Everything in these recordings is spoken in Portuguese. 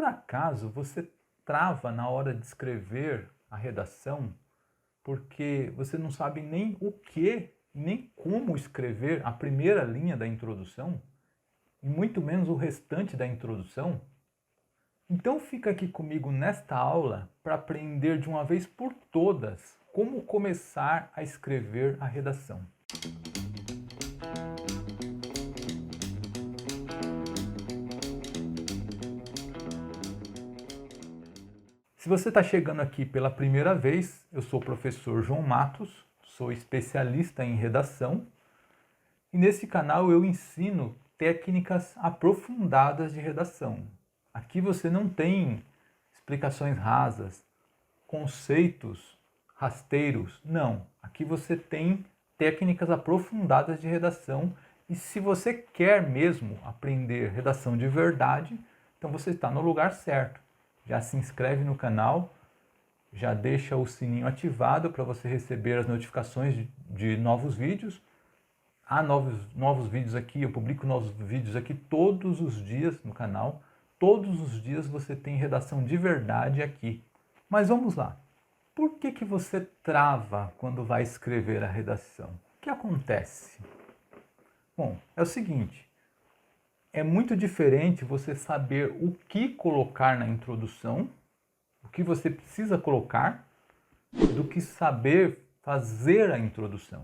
por acaso você trava na hora de escrever a redação porque você não sabe nem o que, nem como escrever a primeira linha da introdução, e muito menos o restante da introdução? Então fica aqui comigo nesta aula para aprender de uma vez por todas como começar a escrever a redação. Se você está chegando aqui pela primeira vez, eu sou o professor João Matos, sou especialista em redação e nesse canal eu ensino técnicas aprofundadas de redação. Aqui você não tem explicações rasas, conceitos rasteiros, não. Aqui você tem técnicas aprofundadas de redação e se você quer mesmo aprender redação de verdade, então você está no lugar certo. Já se inscreve no canal, já deixa o sininho ativado para você receber as notificações de novos vídeos. Há novos vídeos aqui, eu publico novos vídeos aqui todos os dias no canal. Todos os dias você tem redação de verdade aqui. Mas vamos lá. Por que você trava quando vai escrever a redação? O que acontece? Bom, é o seguinte. É muito diferente você saber o que colocar na introdução, o que você precisa colocar, do que saber fazer a introdução.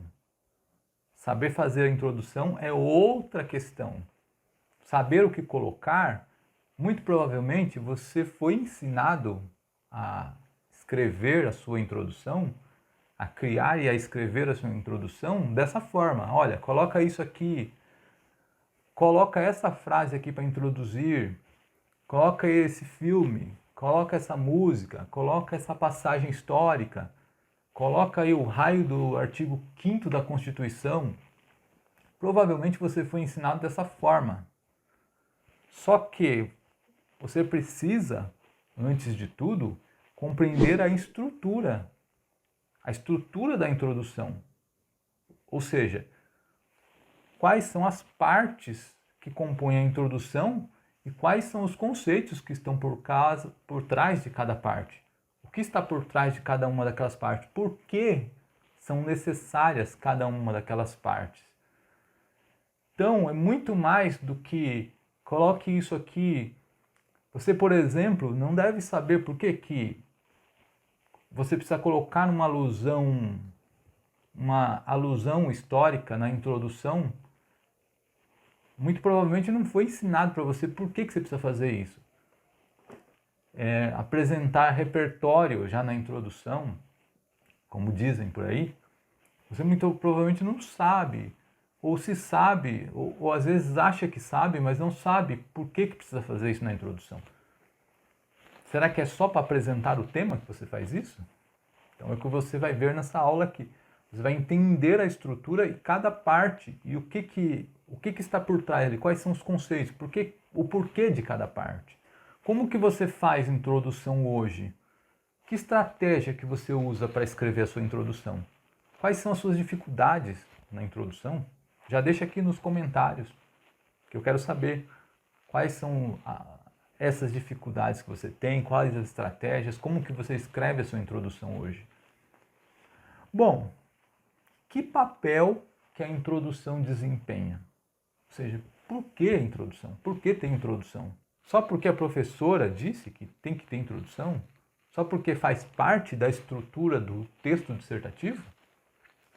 Saber fazer a introdução é outra questão. Saber o que colocar, muito provavelmente você foi ensinado a escrever a sua introdução, a criar e a escrever a sua introdução dessa forma. Olha, coloca isso aqui. Coloca essa frase aqui para introduzir, coloca esse filme, coloca essa música, coloca essa passagem histórica, coloca aí o raio do artigo 5º da Constituição. Provavelmente você foi ensinado dessa forma. Só que você precisa, antes de tudo, compreender a estrutura da introdução. Ou seja, quais são as partes que compõem a introdução e quais são os conceitos que estão por trás de cada parte. O que está por trás de cada uma daquelas partes? Por que são necessárias cada uma daquelas partes? Então, é muito mais do que coloque isso aqui. Você, por exemplo, não deve saber por que você precisa colocar uma alusão histórica na introdução. Muito provavelmente não foi ensinado para você por que você precisa fazer isso. Apresentar repertório já na introdução, como dizem por aí, você muito provavelmente não sabe, ou se sabe, ou às vezes acha que sabe, mas não sabe por que precisa fazer isso na introdução. Será que é só para apresentar o tema que você faz isso? Então é o que você vai ver nessa aula aqui. Você vai entender a estrutura e cada parte e o que está por trás ali, quais são os conceitos, o porquê de cada parte. Como que você faz introdução hoje? Que estratégia que você usa para escrever a sua introdução? Quais são as suas dificuldades na introdução? Já deixa aqui nos comentários, que eu quero saber quais são essas dificuldades que você tem, quais as estratégias, como que você escreve a sua introdução hoje. Bom, que papel que a introdução desempenha? Ou seja, por que a introdução? Por que tem introdução? Só porque a professora disse que tem que ter introdução? Só porque faz parte da estrutura do texto dissertativo?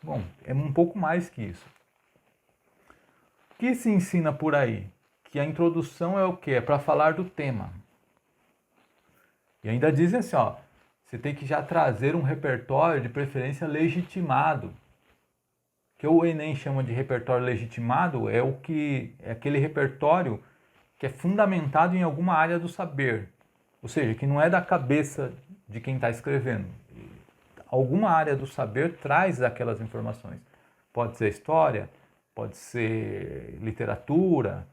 Bom, é um pouco mais que isso. O que se ensina por aí? Que a introdução é o quê? É para falar do tema. E ainda dizem assim, ó, você tem que já trazer um repertório de preferência legitimado. O que o Enem chama de repertório legitimado é aquele repertório que é fundamentado em alguma área do saber. Ou seja, que não é da cabeça de quem está escrevendo. Alguma área do saber traz aquelas informações. Pode ser história, pode ser literatura,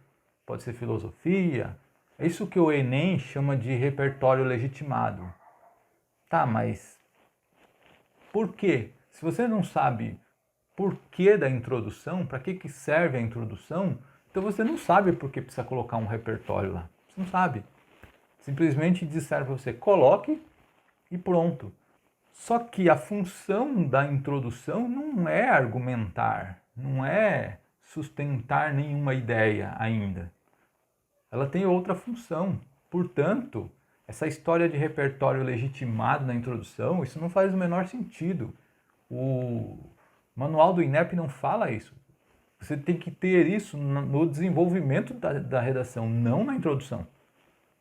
pode ser filosofia. É isso que o Enem chama de repertório legitimado. Tá, mas por quê? Se você não sabe por que da introdução, para que serve a introdução, então você não sabe por que precisa colocar um repertório lá. Você não sabe. Simplesmente disseram para você, coloque e pronto. Só que a função da introdução não é argumentar, não é sustentar nenhuma ideia ainda. Ela tem outra função. Portanto, essa história de repertório legitimado na introdução, isso não faz o menor sentido. O manual do INEP não fala isso. Você tem que ter isso no desenvolvimento da redação, não na introdução.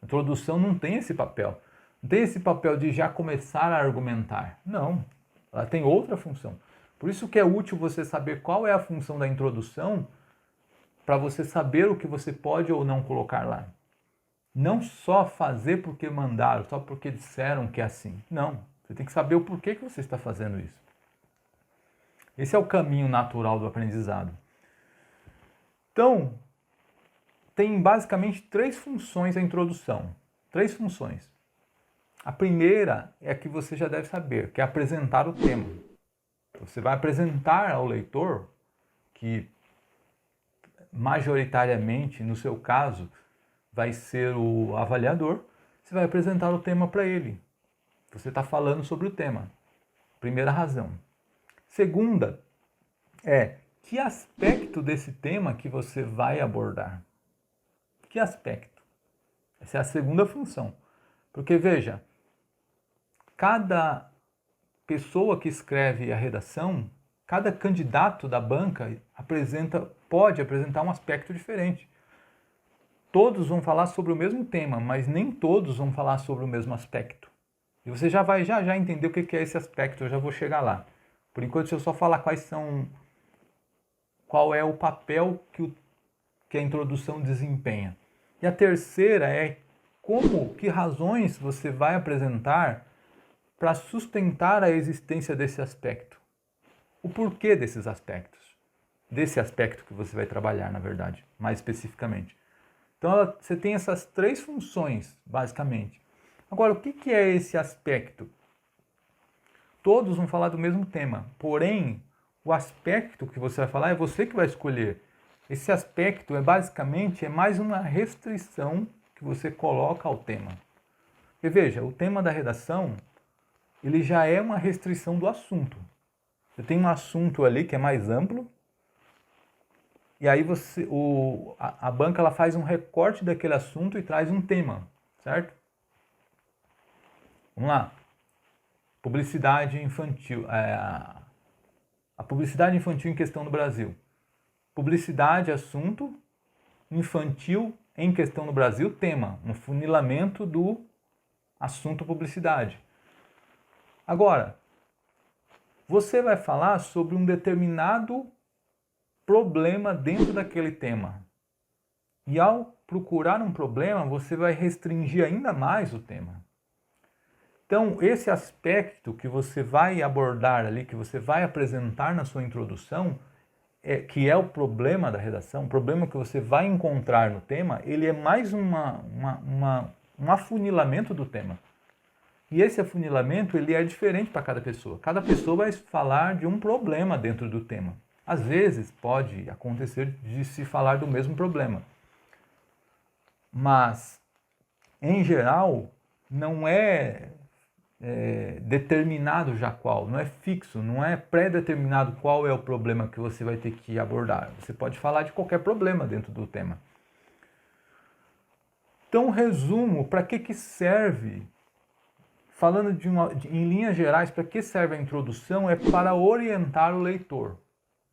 A introdução não tem esse papel. Não tem esse papel de já começar a argumentar. Não, ela tem outra função. Por isso que é útil você saber qual é a função da introdução para você saber o que você pode ou não colocar lá. Não só fazer porque mandaram, só porque disseram que é assim. Não, você tem que saber o porquê que você está fazendo isso. Esse é o caminho natural do aprendizado. Então, tem basicamente 3 funções a introdução. 3 funções. A primeira é a que você já deve saber, que é apresentar o tema. Você vai apresentar ao leitor, que majoritariamente, no seu caso, vai ser o avaliador, você vai apresentar o tema para ele. Você está falando sobre o tema. Primeira razão. Segunda é, que aspecto desse tema que você vai abordar? Que aspecto? Essa é a segunda função. Porque, veja, cada pessoa que escreve a redação, cada candidato da banca pode apresentar um aspecto diferente. Todos vão falar sobre o mesmo tema, mas nem todos vão falar sobre o mesmo aspecto. E você já vai já entender o que é esse aspecto, eu já vou chegar lá. Por enquanto, deixa eu só falar qual é o papel que a introdução desempenha. E a terceira é que razões você vai apresentar para sustentar a existência desse aspecto. O porquê desses aspectos. Desse aspecto que você vai trabalhar, na verdade, mais especificamente. Então, você tem essas 3 funções, basicamente. Agora, o que é esse aspecto? Todos vão falar do mesmo tema, porém, o aspecto que você vai falar é você que vai escolher. Esse aspecto é mais uma restrição que você coloca ao tema. E veja, o tema da redação, ele já é uma restrição do assunto. Você tem um assunto ali que é mais amplo, e aí a banca ela faz um recorte daquele assunto e traz um tema, certo? Vamos lá. Publicidade infantil. A publicidade infantil em questão no Brasil. Publicidade, assunto, infantil em questão no Brasil, tema. Um funilamento do assunto publicidade. Agora, você vai falar sobre um determinado problema dentro daquele tema. E ao procurar um problema, você vai restringir ainda mais o tema. Então, esse aspecto que você vai abordar ali, que você vai apresentar na sua introdução, que é o problema da redação, o problema que você vai encontrar no tema, ele é mais um afunilamento do tema. E esse afunilamento ele é diferente para cada pessoa. Cada pessoa vai falar de um problema dentro do tema. Às vezes pode acontecer de se falar do mesmo problema. Mas, em geral, não é determinado já qual, não é fixo, não é pré-determinado qual é o problema que você vai ter que abordar. Você pode falar de qualquer problema dentro do tema. Então, resumo, para que serve? Falando em linhas gerais, para que serve a introdução? É para orientar o leitor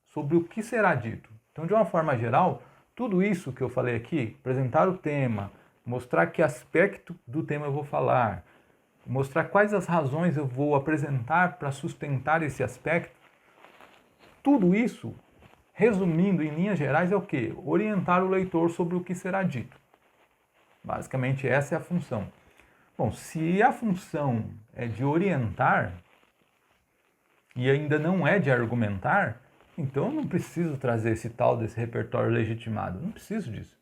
sobre o que será dito. Então, de uma forma geral, tudo isso que eu falei aqui, apresentar o tema, mostrar que aspecto do tema eu vou falar, mostrar quais as razões eu vou apresentar para sustentar esse aspecto, tudo isso, resumindo em linhas gerais, é o quê? Orientar o leitor sobre o que será dito. Basicamente, essa é a função. Bom, se a função é de orientar e ainda não é de argumentar, então eu não preciso trazer desse repertório legitimado. Não preciso disso.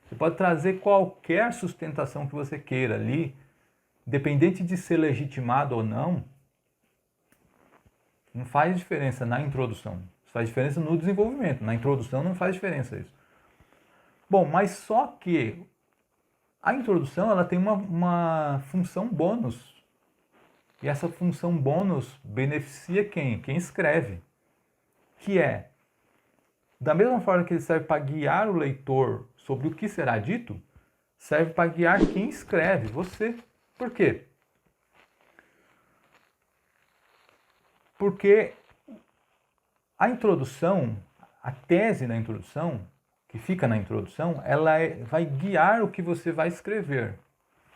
Você pode trazer qualquer sustentação que você queira ali, independente de ser legitimado ou não, não faz diferença na introdução. Isso faz diferença no desenvolvimento. Na introdução não faz diferença isso. Bom, mas só que A introdução ela tem uma função bônus. E essa função bônus beneficia quem? Quem escreve. Que é, da mesma forma que ele serve para guiar o leitor sobre o que será dito, serve para guiar quem escreve, você. Por quê? Porque a introdução, a tese da introdução, que fica na introdução, ela vai guiar o que você vai escrever.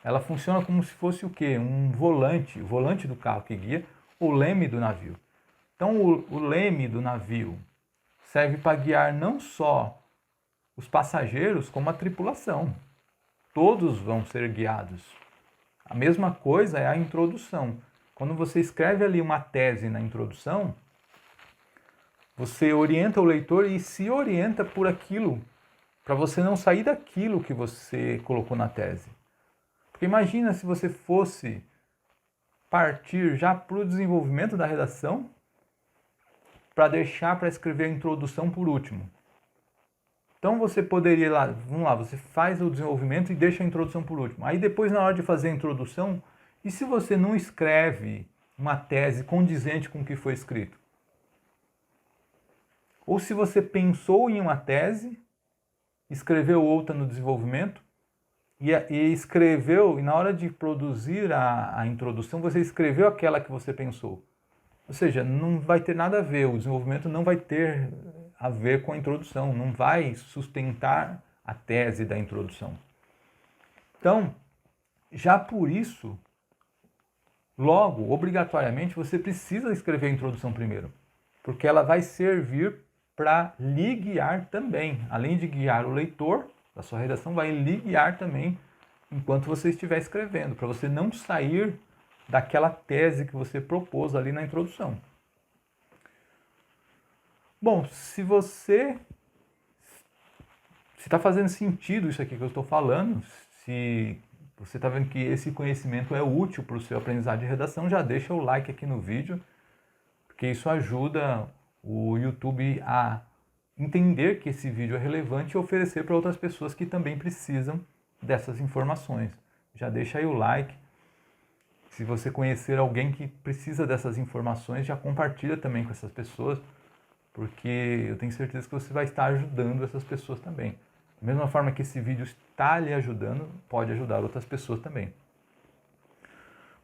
Ela funciona como se fosse o quê? Um volante, o volante do carro que guia, o leme do navio. Então, o leme do navio serve para guiar não só os passageiros, como a tripulação. Todos vão ser guiados. A mesma coisa é a introdução. Quando você escreve ali uma tese na introdução, você orienta o leitor e se orienta por aquilo, para você não sair daquilo que você colocou na tese. Porque imagina se você fosse partir já para o desenvolvimento da redação, para deixar para escrever a introdução por último. Então você poderia lá, vamos lá, você faz o desenvolvimento e deixa a introdução por último. Aí depois na hora de fazer a introdução, e se você não escreve uma tese condizente com o que foi escrito? Ou se você pensou em uma tese, escreveu outra no desenvolvimento, e escreveu, e na hora de produzir a introdução, você escreveu aquela que você pensou. Ou seja, não vai ter nada a ver, o desenvolvimento não vai ter a ver com a introdução, não vai sustentar a tese da introdução. Então, já por isso, logo, obrigatoriamente, você precisa escrever a introdução primeiro, porque ela vai servir para lhe guiar também. Além de guiar o leitor da sua redação, vai lhe guiar também enquanto você estiver escrevendo, para você não sair daquela tese que você propôs ali na introdução. Bom, se está fazendo sentido isso aqui que eu estou falando, se você está vendo que esse conhecimento é útil para o seu aprendizado de redação, já deixa o like aqui no vídeo, porque isso ajuda o YouTube a entender que esse vídeo é relevante e oferecer para outras pessoas que também precisam dessas informações. Já deixa aí o like. Se você conhecer alguém que precisa dessas informações, já compartilha também com essas pessoas, porque eu tenho certeza que você vai estar ajudando essas pessoas também. Da mesma forma que esse vídeo está lhe ajudando, pode ajudar outras pessoas também.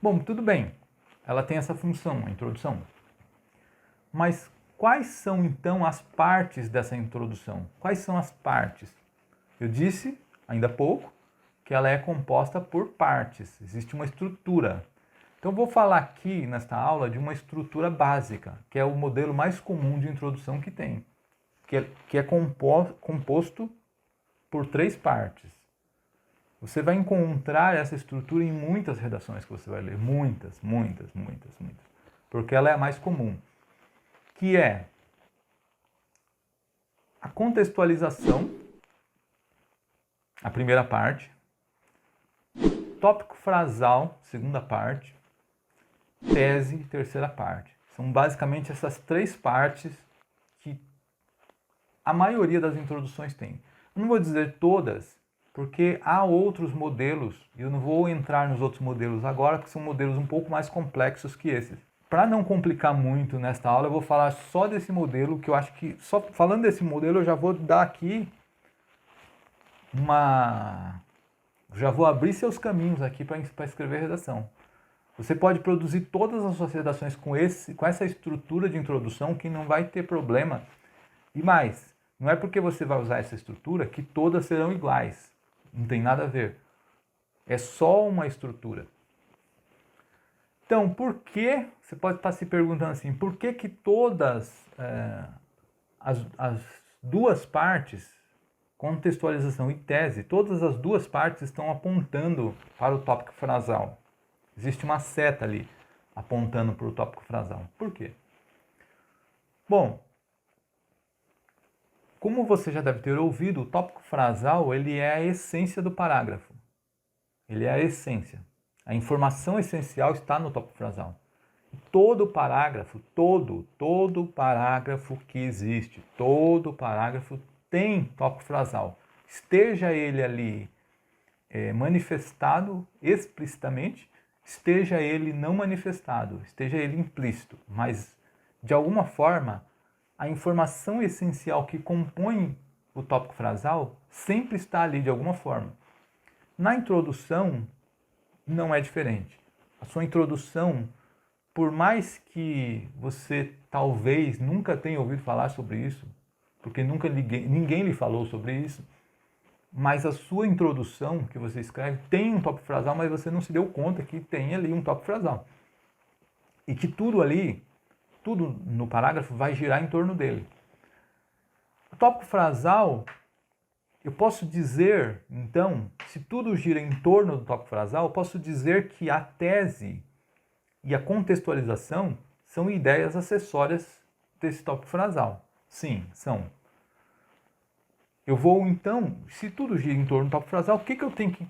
Bom, tudo bem. Ela tem essa função, a introdução. Mas quais são então as partes dessa introdução? Quais são as partes? Eu disse, ainda há pouco, que ela é composta por partes. Existe uma estrutura. Então eu vou falar aqui nesta aula de uma estrutura básica, que é o modelo mais comum de introdução que tem, que é composto por 3 partes. Você vai encontrar essa estrutura em muitas redações que você vai ler, muitas, porque ela é a mais comum, que é a contextualização, a primeira parte, tópico frasal, segunda parte, tese, terceira parte. São basicamente essas 3 partes que a maioria das introduções tem. Eu não vou dizer todas, porque há outros modelos, e eu não vou entrar nos outros modelos agora, que são modelos um pouco mais complexos que esses. Para não complicar muito nesta aula, eu vou falar só desse modelo, que eu acho que, só falando desse modelo, eu já vou dar aqui já vou abrir seus caminhos aqui para escrever redação. Você pode produzir todas as suas redações com essa estrutura de introdução que não vai ter problema. E mais, não é porque você vai usar essa estrutura que todas serão iguais. Não tem nada a ver. É só uma estrutura. Então, por que, você pode estar se perguntando assim, por que todas as 2 partes, contextualização e tese, todas as 2 partes estão apontando para o tópico frasal? Existe uma seta ali apontando para o tópico frasal. Por quê? Bom, como você já deve ter ouvido, o tópico frasal ele é a essência do parágrafo. Ele é a essência. A informação essencial está no tópico frasal. Todo parágrafo, todo parágrafo que existe, todo parágrafo tem tópico frasal. Esteja ele ali manifestado explicitamente, esteja ele não manifestado, esteja ele implícito, mas de alguma forma a informação essencial que compõe o tópico frasal sempre está ali de alguma forma. Na introdução não é diferente. A sua introdução, por mais que você talvez nunca tenha ouvido falar sobre isso, porque nunca ninguém lhe falou sobre isso, mas a sua introdução que você escreve tem um tópico frasal, mas você não se deu conta que tem ali um tópico frasal. E que tudo ali, tudo no parágrafo vai girar em torno dele. O tópico frasal, eu posso dizer, então, se tudo gira em torno do tópico frasal, eu posso dizer que a tese e a contextualização são ideias acessórias desse tópico frasal. Sim, são. Eu vou, então, se tudo gira em torno do tópico frasal, o que eu tenho que...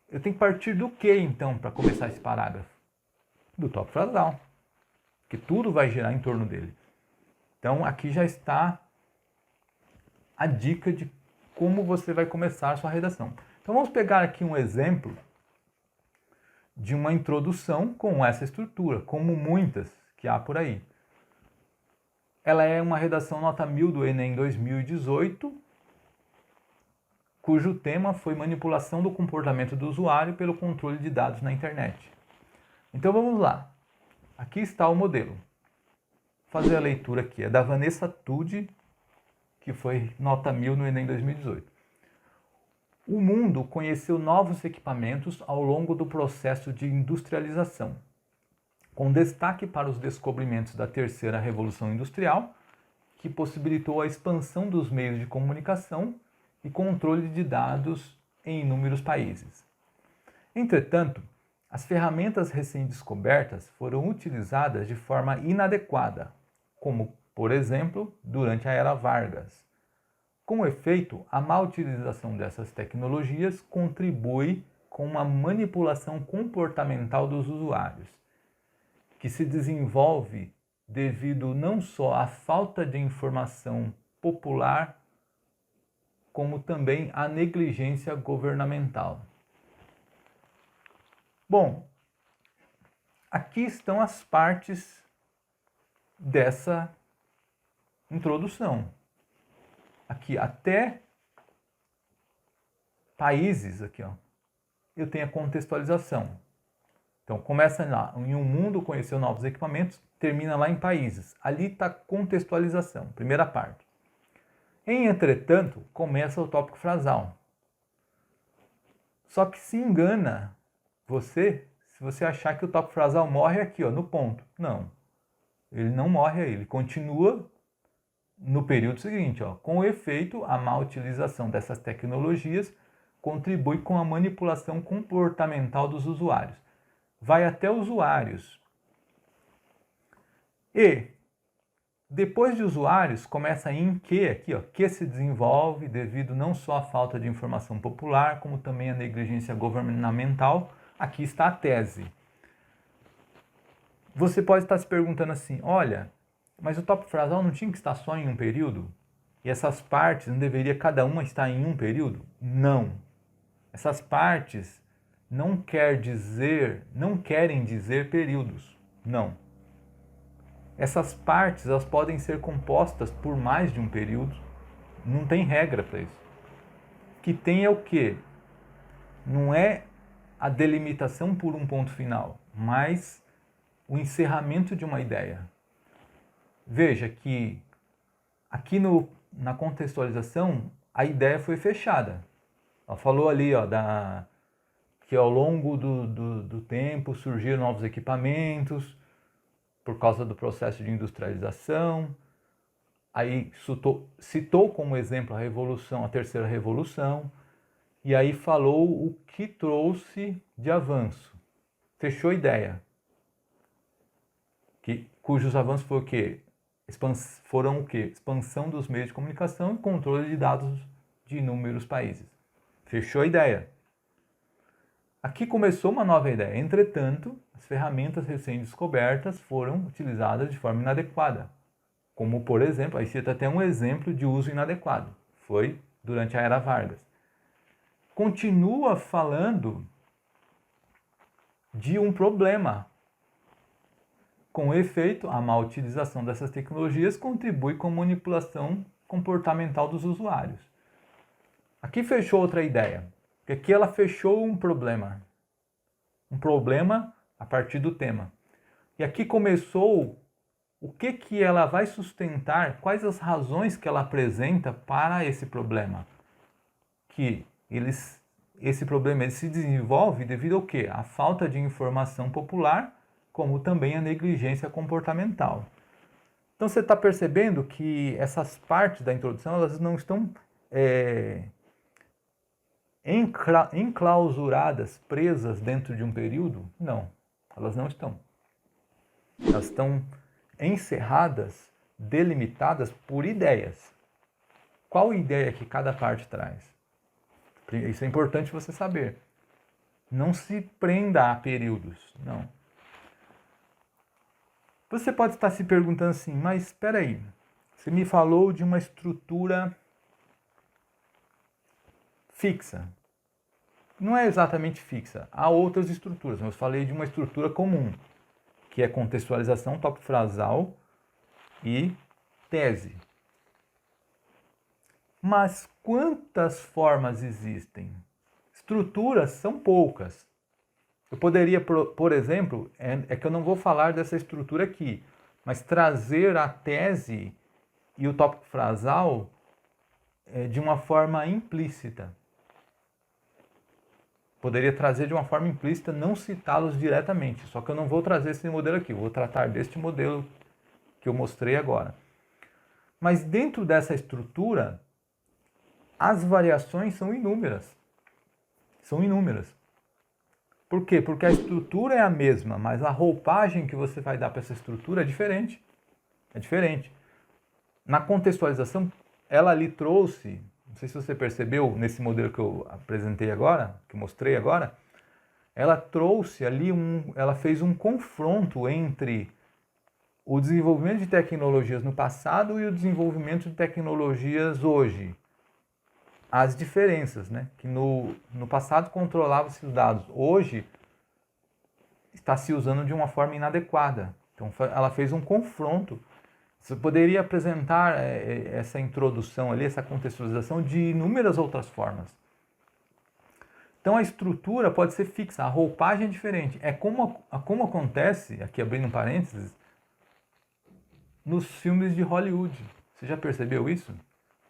Eu tenho que partir do que, então, para começar esse parágrafo? Do tópico frasal. Porque tudo vai girar em torno dele. Então, aqui já está a dica de como você vai começar a sua redação. Então, vamos pegar aqui um exemplo de uma introdução com essa estrutura, como muitas que há por aí. Ela é uma redação nota 1000 do Enem 2018, cujo tema foi manipulação do comportamento do usuário pelo controle de dados na internet. Então vamos lá. Aqui está o modelo. Vou fazer a leitura aqui. É da Vanessa Tude, que foi nota 1000 no Enem 2018. O mundo conheceu novos equipamentos ao longo do processo de industrialização, com destaque para os descobrimentos da terceira revolução industrial, que possibilitou a expansão dos meios de comunicação e controle de dados em inúmeros países. Entretanto, as ferramentas recém-descobertas foram utilizadas de forma inadequada, como, por exemplo, durante a Era Vargas. Com efeito, a má utilização dessas tecnologias contribui com uma manipulação comportamental dos usuários, que se desenvolve devido não só à falta de informação popular, como também à negligência governamental. Bom, aqui estão as partes dessa introdução. Aqui, até países, aqui, ó, eu tenho a contextualização. Então, começa lá, em um mundo conheceu novos equipamentos, termina lá em países. Ali está a contextualização, primeira parte. Entretanto, começa o tópico frasal. Só que se engana você, se você achar que o tópico frasal morre aqui, ó, no ponto. Não, ele não morre aí, ele continua no período seguinte. Ó. Com efeito, a má utilização dessas tecnologias contribui com a manipulação comportamental dos usuários. Vai até usuários. E, depois de usuários, começa em que, aqui, ó, que se desenvolve devido não só à falta de informação popular, como também à negligência governamental. Aqui está a tese. Você pode estar se perguntando assim, olha, mas o tópico frasal não tinha que estar só em um período? E essas partes não deveria cada uma estar em um período? Não. Essas partes não querem dizer períodos. Não. Essas partes elas podem ser compostas por mais de um período. Não tem regra para isso. O que tem é o quê? Não é a delimitação por um ponto final, mas o encerramento de uma ideia. Veja que aqui na contextualização a ideia foi fechada. Ela falou ali ó, que ao longo do tempo surgiram novos equipamentos por causa do processo de industrialização. Aí citou como exemplo a terceira revolução, e aí falou o que trouxe de avanço. Fechou a ideia. Cujos avanços foram o quê? Expansão dos meios de comunicação e controle de dados de inúmeros países. Fechou a ideia. Aqui começou uma nova ideia. Entretanto, as ferramentas recém-descobertas foram utilizadas de forma inadequada. Como, por exemplo, aí cita até um exemplo de uso inadequado. Foi durante a Era Vargas. continua falando de um problema. Com efeito, a má utilização dessas tecnologias contribui com a manipulação comportamental dos usuários. Aqui fechou outra ideia, porque aqui ela fechou um problema a partir do tema. E aqui começou o que ela vai sustentar, quais as razões que ela apresenta para esse problema. Que esse problema ele se desenvolve devido ao quê? A falta de informação popular, como também a negligência comportamental. Então você está percebendo que essas partes da introdução elas não estão enclausuradas, presas dentro de um período? Não, elas não estão. Elas estão encerradas, delimitadas por ideias. Qual ideia que cada parte traz? Isso é importante você saber. Não se prenda a períodos, não. Você pode estar se perguntando assim, mas espera aí, você me falou de uma estrutura fixa. Não é exatamente fixa, há outras estruturas, mas eu falei de uma estrutura comum, que é contextualização, tópico frasal e tese. Mas quantas formas existem? Estruturas são poucas. Eu poderia, por exemplo, é que eu não vou falar dessa estrutura aqui, mas trazer a tese e o tópico frasal de uma forma implícita. Poderia trazer de uma forma implícita, não citá-los diretamente, só que eu não vou trazer esse modelo aqui, eu vou tratar deste modelo que eu mostrei agora. Mas dentro dessa estrutura, as variações são inúmeras. São inúmeras. Por quê? Porque a estrutura é a mesma, mas a roupagem que você vai dar para essa estrutura é diferente. É diferente. Na contextualização, ela ali trouxe, não sei se você percebeu nesse modelo que eu apresentei agora, que eu mostrei agora, ela trouxe ali ela fez um confronto entre o desenvolvimento de tecnologias no passado e o desenvolvimento de tecnologias hoje. As diferenças, né? Que no passado controlava-se os dados, hoje está se usando de uma forma inadequada. Então ela fez um confronto. Você poderia apresentar essa introdução ali, essa contextualização de inúmeras outras formas. Então a estrutura pode ser fixa, a roupagem é diferente. É como acontece, aqui abrindo um parênteses, nos filmes de Hollywood. Você já percebeu isso?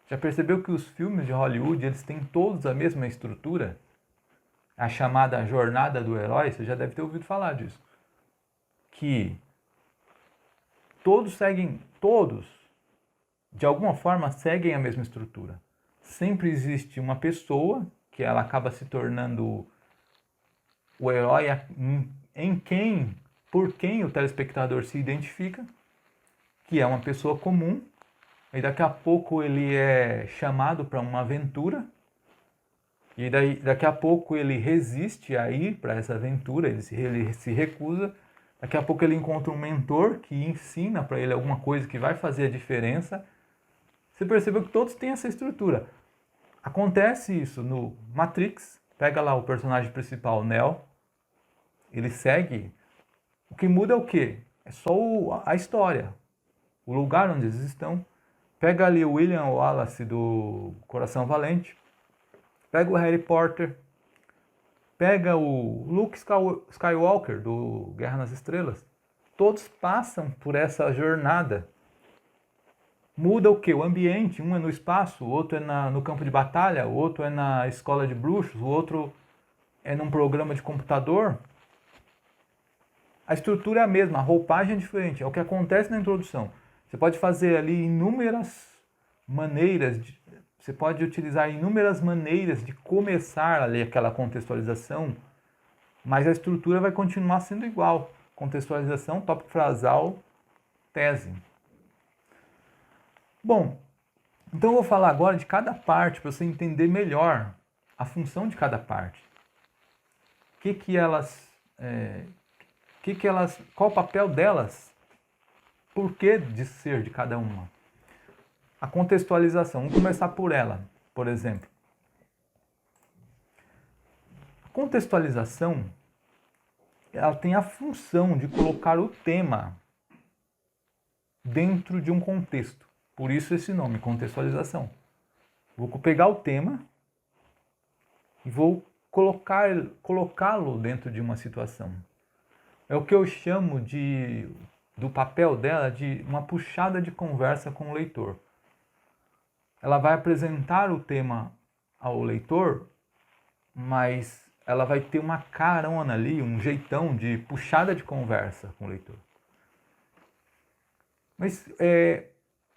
Já percebeu que os filmes de Hollywood, eles têm todos a mesma estrutura? A chamada jornada do herói, você já deve ter ouvido falar disso. Que todos, de alguma forma, seguem a mesma estrutura. Sempre existe uma pessoa que ela acaba se tornando o herói por quem o telespectador se identifica, que é uma pessoa comum. E daqui a pouco ele é chamado para uma aventura. E daqui a pouco ele resiste a ir para essa aventura, ele se recusa. Daqui a pouco ele encontra um mentor que ensina para ele alguma coisa que vai fazer a diferença. Você percebeu que todos têm essa estrutura. Acontece isso no Matrix. Pega lá o personagem principal, Neo. Ele segue. O que muda é o quê? É só a história. O lugar onde eles estão. Pega ali o William Wallace do Coração Valente. Pega o Harry Potter. Pega o Luke Skywalker do Guerra nas Estrelas. Todos passam por essa jornada. Muda o quê? O ambiente. Um é no espaço, o outro é no campo de batalha, o outro é na escola de bruxos, o outro é num programa de computador. A estrutura é a mesma, a roupagem é diferente. É o que acontece na introdução. Você pode fazer ali inúmeras maneiras, você pode utilizar inúmeras maneiras de começar ali aquela contextualização, mas a estrutura vai continuar sendo igual. Contextualização, tópico frasal, tese. Bom, então eu vou falar agora de cada parte para você entender melhor a função de cada parte. Qual o papel delas? Por que de ser de cada uma? A contextualização, vamos começar por ela, por exemplo. Contextualização, ela tem a função de colocar o tema dentro de um contexto. Por isso esse nome, contextualização. Vou pegar o tema e vou colocá-lo dentro de uma situação. É o que eu chamo do papel dela de uma puxada de conversa com o leitor. Ela vai apresentar o tema ao leitor, mas ela vai ter uma carona ali, um jeitão de puxada de conversa com o leitor. Mas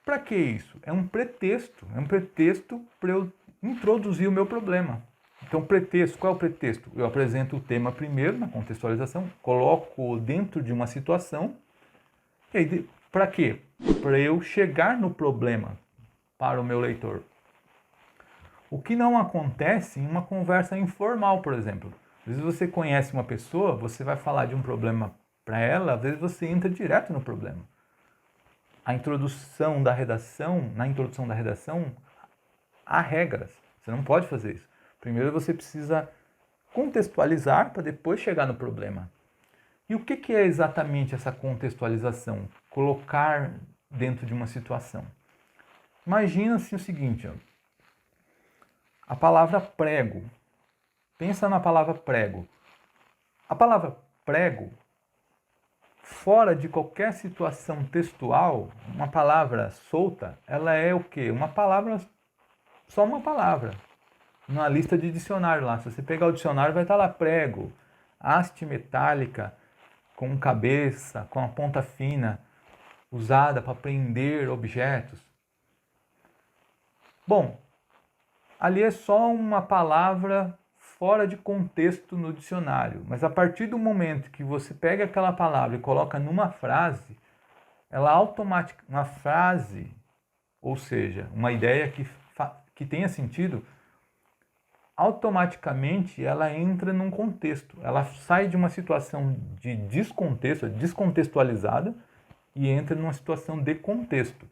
para que isso? É um pretexto para eu introduzir o meu problema. Então, pretexto, qual é o pretexto? Eu apresento o tema primeiro na contextualização, coloco dentro de uma situação, e aí, para quê? Para eu chegar no problema para o meu leitor. O que não acontece em uma conversa informal, por exemplo. Às vezes você conhece uma pessoa, você vai falar de um problema para ela, às vezes você entra direto no problema. Na introdução da redação, há regras. Você não pode fazer isso. Primeiro você precisa contextualizar para depois chegar no problema. E o que é exatamente essa contextualização? Colocar dentro de uma situação. Imagina-se o seguinte, ó. A palavra prego. Pensa na palavra prego. A palavra prego, fora de qualquer situação textual, uma palavra solta, ela é o quê? Uma palavra, só uma palavra. Na lista de dicionário lá, se você pegar o dicionário, vai estar lá prego, haste metálica, com cabeça, com a ponta fina, usada para prender objetos. Bom, ali é só uma palavra fora de contexto no dicionário, mas a partir do momento que você pega aquela palavra e coloca numa frase, ela automaticamente, uma frase, ou seja, uma ideia que tenha sentido, automaticamente ela entra num contexto. Ela sai de uma situação de descontexto, descontextualizada, e entra numa situação de contexto.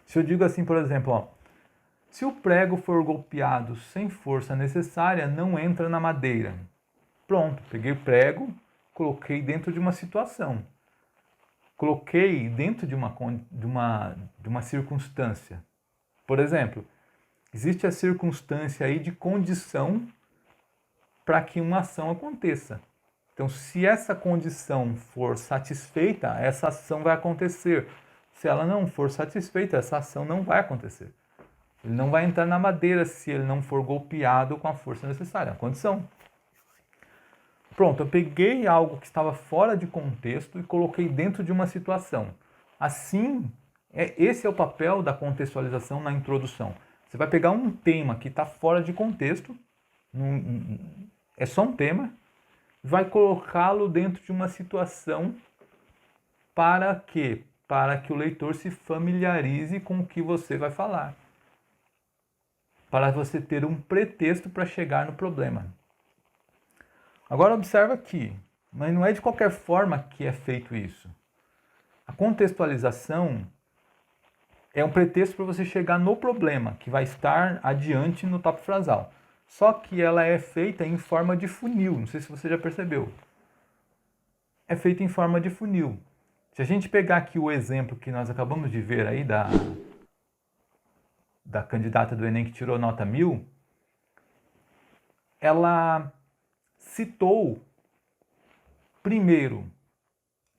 Se eu digo assim, por exemplo, ó, se o prego for golpeado sem força necessária, não entra na madeira. Pronto, peguei o prego, coloquei dentro de uma situação. Coloquei dentro de uma circunstância. Por exemplo, existe a circunstância aí de condição para que uma ação aconteça. Então, se essa condição for satisfeita, essa ação vai acontecer. Se ela não for satisfeita, essa ação não vai acontecer. Ele não vai entrar na madeira se ele não for golpeado com a força necessária, a condição. Pronto, eu peguei algo que estava fora de contexto e coloquei dentro de uma situação. Assim, esse é o papel da contextualização na introdução. Você vai pegar um tema que está fora de contexto, é só um tema, vai colocá-lo dentro de uma situação para quê? Para que o leitor se familiarize com o que você vai falar. Para você ter um pretexto para chegar no problema. Agora observa aqui, mas não é de qualquer forma que é feito isso. A contextualização é um pretexto para você chegar no problema, que vai estar adiante no tópico frasal. Só que ela é feita em forma de funil, não sei se você já percebeu. É feita em forma de funil. Se a gente pegar aqui o exemplo que nós acabamos de ver aí da candidata do Enem que tirou nota 1000, ela citou primeiro,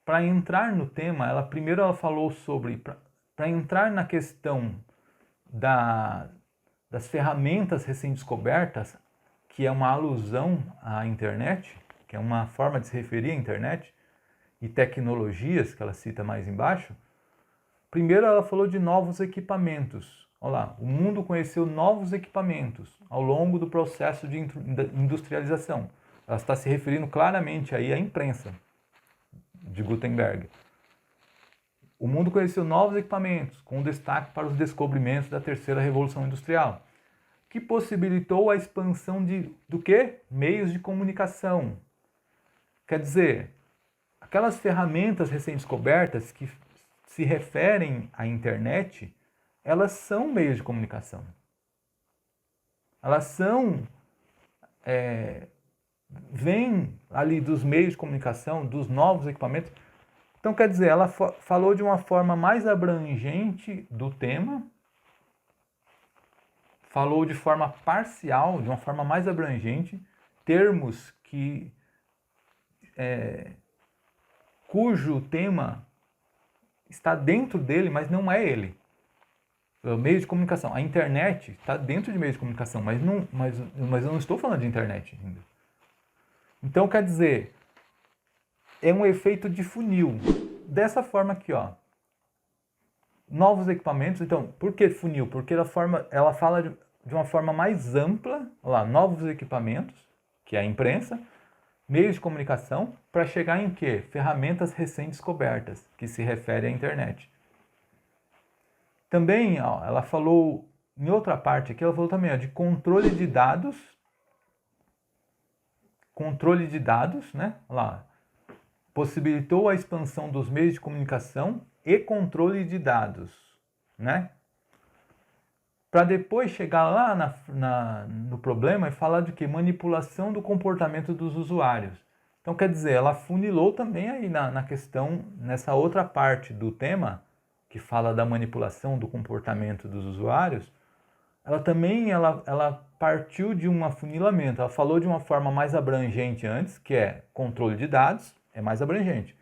para entrar no tema, ela falou sobre, para entrar na questão das ferramentas recém-descobertas, que é uma alusão à internet, que é uma forma de se referir à internet, e tecnologias, que ela cita mais embaixo. Primeiro ela falou de novos equipamentos. Olha lá, o mundo conheceu novos equipamentos ao longo do processo de industrialização. Ela está se referindo claramente aí à imprensa de Gutenberg. O mundo conheceu novos equipamentos, com destaque para os descobrimentos da terceira revolução industrial, que possibilitou a expansão do quê? Meios de comunicação. Quer dizer, aquelas ferramentas recém-descobertas que se referem à internet, elas são meios de comunicação. Elas são vem ali dos meios de comunicação, dos novos equipamentos. Então, quer dizer, ela falou de uma forma mais abrangente do tema, falou de forma parcial, de uma forma mais abrangente, termos cujo tema está dentro dele, mas não é ele. O meio de comunicação, a internet está dentro de meio de comunicação, mas eu não estou falando de internet ainda. Então, quer dizer, é um efeito de funil. Dessa forma aqui, ó. Novos equipamentos. Então, por que funil? Porque ela fala de uma forma mais ampla, olha lá, novos equipamentos, que é a imprensa, meios de comunicação, para chegar em quê? Ferramentas recém-descobertas, que se refere à internet. Também, ó, ela falou, em outra parte aqui, ela falou também, ó, de controle de dados. Controle de dados, né? Olha lá. Possibilitou a expansão dos meios de comunicação e controle de dados, né? Para depois chegar lá no problema e falar de que? Manipulação do comportamento dos usuários. Então, quer dizer, ela funilou também aí na questão, nessa outra parte do tema, que fala da manipulação do comportamento dos usuários, ela partiu de um afunilamento. Ela falou de uma forma mais abrangente antes, que é controle de dados, é mais abrangente,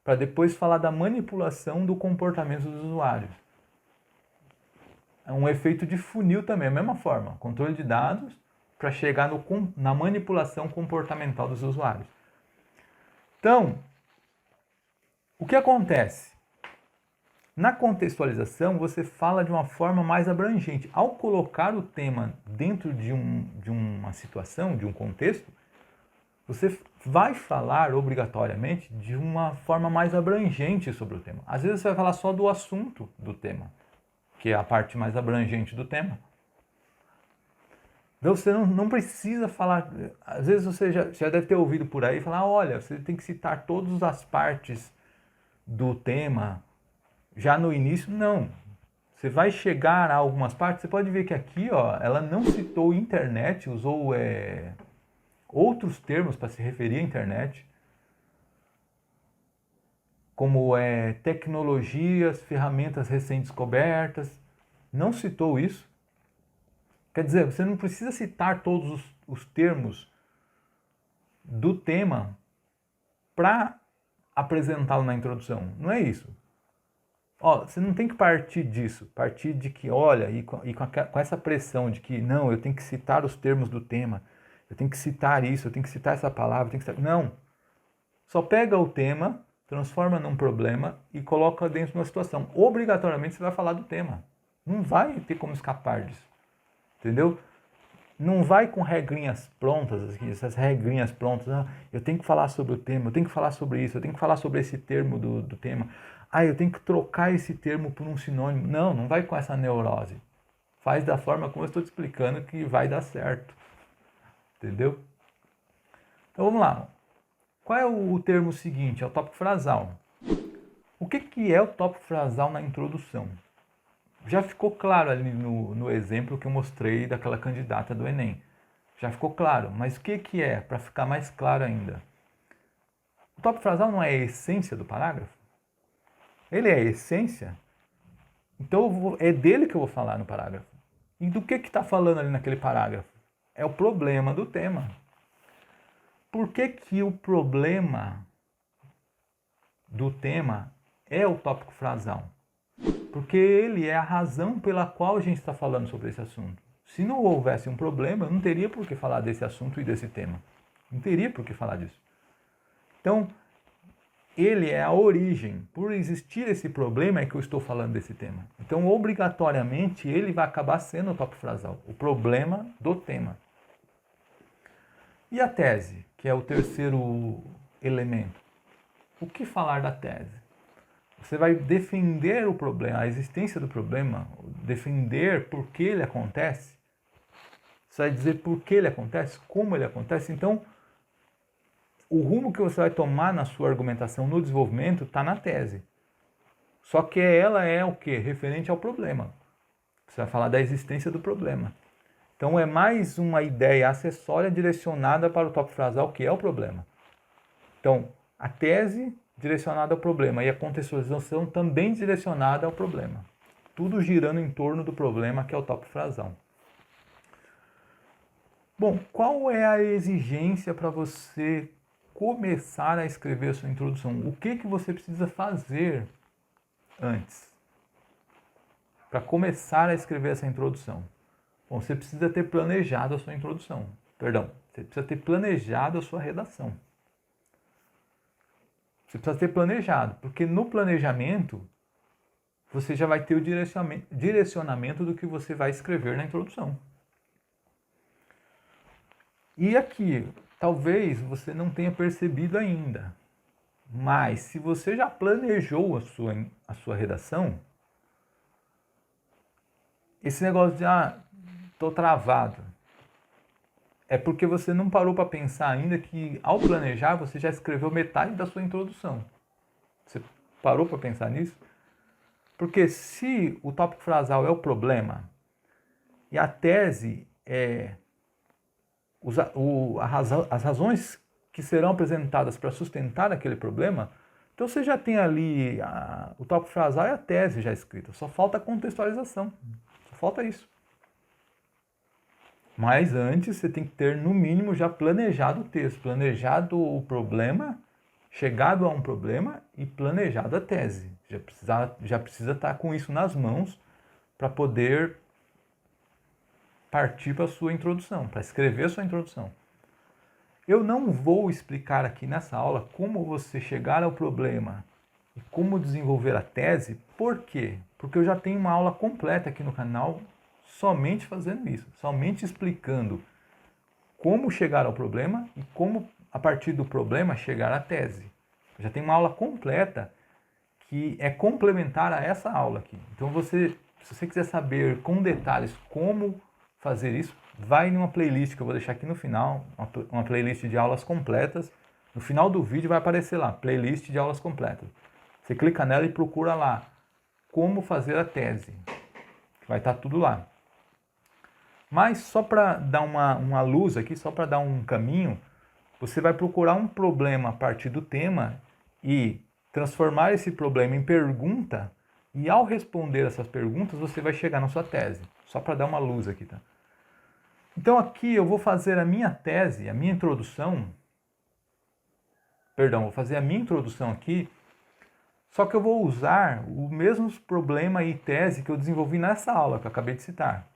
para depois falar da manipulação do comportamento dos usuários. É um efeito de funil também, a mesma forma, controle de dados para chegar na manipulação comportamental dos usuários. Então, o que acontece? Na contextualização, você fala de uma forma mais abrangente. Ao colocar o tema dentro de uma situação, de um contexto, você vai falar obrigatoriamente de uma forma mais abrangente sobre o tema. Às vezes você vai falar só do assunto do tema, que é a parte mais abrangente do tema. Então você não precisa falar... Às vezes você já deve ter ouvido por aí falar, olha, você tem que citar todas as partes do tema já no início. Não. Você vai chegar a algumas partes, você pode ver que aqui, ó, ela não citou internet, usou outros termos para se referir à internet, como tecnologias, ferramentas recém-descobertas. Não citou isso. Quer dizer, você não precisa citar todos os termos do tema para apresentá-lo na introdução. Não é isso. Ó, você não tem que partir disso, partir de que, olha, com essa pressão de que, não, eu tenho que citar os termos do tema, eu tenho que citar isso, eu tenho que citar essa palavra, eu tenho que citar... Não. Só pega o tema, transforma num problema e coloca dentro de uma situação. Obrigatoriamente você vai falar do tema. Não vai ter como escapar disso. Entendeu? Não vai com regrinhas prontas, essas regrinhas prontas. Ah, eu tenho que falar sobre o tema, eu tenho que falar sobre isso, eu tenho que falar sobre esse termo do tema. Ah, eu tenho que trocar esse termo por um sinônimo. Não vai com essa neurose. Faz da forma como eu estou te explicando que vai dar certo. Entendeu? Então vamos lá. Qual é o termo seguinte? É o tópico frasal. O que é o tópico frasal na introdução? Já ficou claro ali no exemplo que eu mostrei daquela candidata do Enem. Já ficou claro, mas o que é, para ficar mais claro ainda? O tópico frasal não é a essência do parágrafo? Ele é a essência? Então é dele que eu vou falar no parágrafo. E do que está falando ali naquele parágrafo? É o problema do tema. Por que o problema do tema é o tópico frasal? Porque ele é a razão pela qual a gente está falando sobre esse assunto. Se não houvesse um problema, eu não teria por que falar desse assunto e desse tema. Não teria por que falar disso. Então, ele é a origem. Por existir esse problema é que eu estou falando desse tema. Então, obrigatoriamente, ele vai acabar sendo o tópico frasal. O problema do tema. E a tese, que é o terceiro elemento? O que falar da tese? Você vai defender o problema, a existência do problema, defender por que ele acontece. Você vai dizer por que ele acontece, como ele acontece. Então, o rumo que você vai tomar na sua argumentação no desenvolvimento está na tese. Só que ela é o quê? Referente ao problema. Você vai falar da existência do problema. Então é mais uma ideia acessória direcionada para o tópico frasal, que é o problema. Então, a tese direcionada ao problema e a contextualização também direcionada ao problema. Tudo girando em torno do problema, que é o tópico frasal. Bom, qual é a exigência para você começar a escrever a sua introdução? O que você precisa fazer antes para começar a escrever essa introdução? Bom, você precisa ter planejado a sua introdução. Perdão, você precisa ter planejado a sua redação. Você precisa ter planejado, porque no planejamento você já vai ter o direcionamento do que você vai escrever na introdução. E aqui, talvez você não tenha percebido ainda, mas se você já planejou a sua redação, esse negócio de, tô travado, é porque você não parou para pensar ainda que, ao planejar, você já escreveu metade da sua introdução. Você parou para pensar nisso? Porque se o tópico frasal é o problema e a tese é as razões que serão apresentadas para sustentar aquele problema, então você já tem ali o tópico frasal e a tese já escrita. Só falta a contextualização. Só falta isso. Mas antes você tem que ter, no mínimo, já planejado o texto, planejado o problema, chegado a um problema e planejado a tese. Já precisa estar com isso nas mãos para poder partir para a sua introdução, para escrever a sua introdução. Eu não vou explicar aqui nessa aula como você chegar ao problema e como desenvolver a tese. Por quê? Porque eu já tenho uma aula completa aqui no canal somente fazendo isso, somente explicando como chegar ao problema e como, a partir do problema, chegar à tese. Eu já tem uma aula completa que é complementar a essa aula aqui. Então, se você quiser saber com detalhes como fazer isso, vai numa playlist que eu vou deixar aqui no final, uma playlist de aulas completas. No final do vídeo vai aparecer lá, playlist de aulas completas. Você clica nela e procura lá como fazer a tese. Vai estar tudo lá. Mas só para dar uma luz aqui, só para dar um caminho, você vai procurar um problema a partir do tema e transformar esse problema em pergunta, e ao responder essas perguntas você vai chegar na sua tese. Só para dar uma luz aqui, tá? Então aqui eu vou fazer a minha tese, a minha introdução, vou fazer a minha introdução aqui, só que eu vou usar o mesmo problema e tese que eu desenvolvi nessa aula que eu acabei de citar.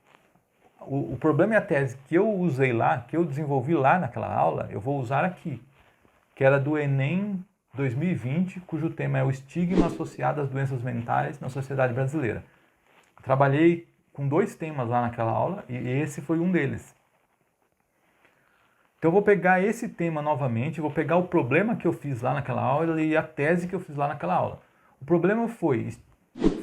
O problema e a tese que eu usei lá, que eu desenvolvi lá naquela aula, eu vou usar aqui, que era do Enem 2020, cujo tema é o estigma associado às doenças mentais na sociedade brasileira. Trabalhei com 2 temas lá naquela aula e esse foi um deles. Então eu vou pegar esse tema novamente, vou pegar o problema que eu fiz lá naquela aula e a tese que eu fiz lá naquela aula. O problema foi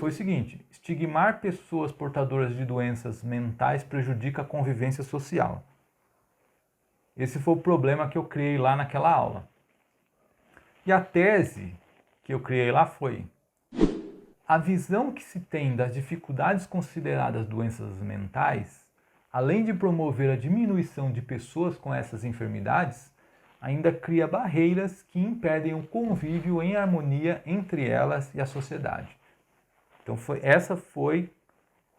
o seguinte: estigmar pessoas portadoras de doenças mentais prejudica a convivência social. Esse foi o problema que eu criei lá naquela aula. E a tese que eu criei lá foi: a visão que se tem das dificuldades consideradas doenças mentais, além de promover a diminuição de pessoas com essas enfermidades, ainda cria barreiras que impedem o convívio em harmonia entre elas e a sociedade. Então essa foi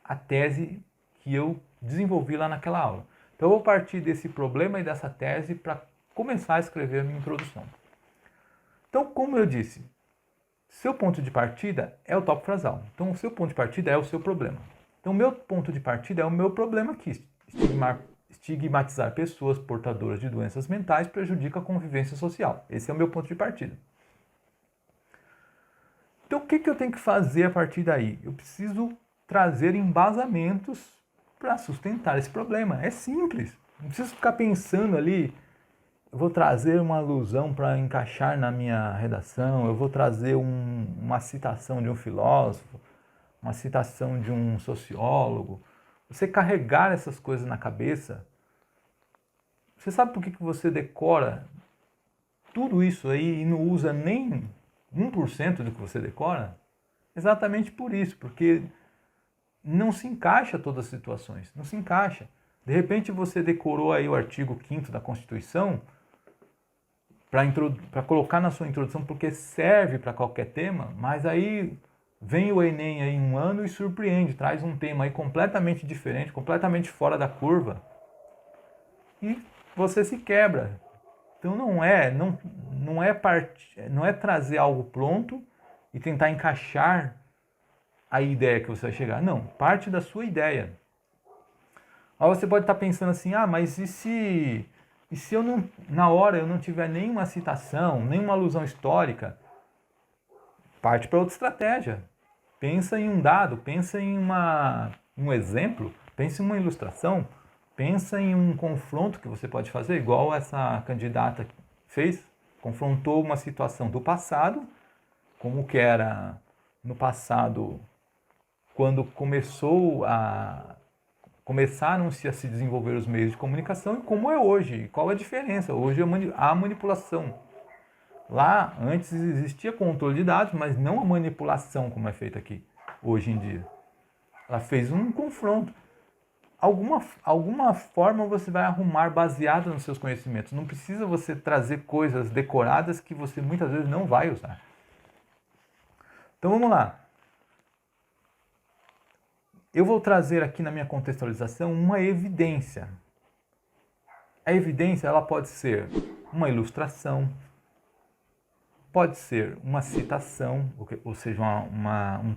a tese que eu desenvolvi lá naquela aula. Então eu vou partir desse problema e dessa tese para começar a escrever a minha introdução. Então, como eu disse, seu ponto de partida é o tópico frasal. Então o seu ponto de partida é o seu problema. Então o meu ponto de partida é o meu problema aqui. Estigmatizar pessoas portadoras de doenças mentais prejudica a convivência social. Esse é o meu ponto de partida. Então, o que eu tenho que fazer a partir daí? Eu preciso trazer embasamentos para sustentar esse problema. É simples. Não preciso ficar pensando ali, eu vou trazer uma alusão para encaixar na minha redação, eu vou trazer uma citação de um filósofo, uma citação de um sociólogo. Você carregar essas coisas na cabeça, você sabe por que você decora tudo isso aí e não usa nem 1% do que você decora? Exatamente por isso, porque não se encaixa todas as situações, não se encaixa. De repente você decorou aí o artigo 5º da Constituição para colocar na sua introdução porque serve para qualquer tema, mas aí vem o Enem aí um ano e surpreende, traz um tema aí completamente diferente, completamente fora da curva e você se quebra. Então não é trazer algo pronto e tentar encaixar a ideia que você vai chegar. Não, parte da sua ideia. Aí você pode estar pensando assim, mas e se eu não, na hora eu não tiver nenhuma citação, nenhuma alusão histórica? Parte para outra estratégia. Pensa em um dado, pensa em um exemplo, pensa em uma ilustração, pensa em um confronto que você pode fazer, igual essa candidata fez, confrontou uma situação do passado, como que era no passado, quando começaram-se a se desenvolver os meios de comunicação e como é hoje, qual a diferença? Hoje há manipulação. Lá, antes existia controle de dados, mas não a manipulação como é feita aqui, hoje em dia. Ela fez um confronto. Alguma forma você vai arrumar baseada nos seus conhecimentos. Não precisa você trazer coisas decoradas que você muitas vezes não vai usar. Então vamos lá. Eu vou trazer aqui na minha contextualização uma evidência. A evidência ela pode ser uma ilustração, pode ser uma citação, ou seja, um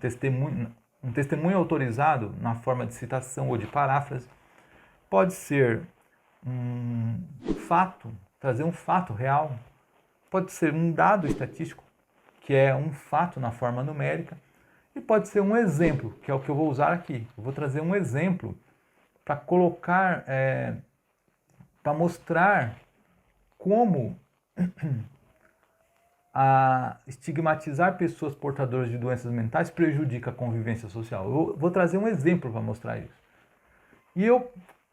testemunho autorizado na forma de citação ou de paráfrase. Pode ser um fato, trazer um fato real. Pode ser um dado estatístico, que é um fato na forma numérica. E pode ser um exemplo, que é o que eu vou usar aqui. Eu vou trazer um exemplo para colocar, para mostrar como estigmatizar pessoas portadoras de doenças mentais prejudica a convivência social. Eu vou trazer um exemplo para mostrar isso. E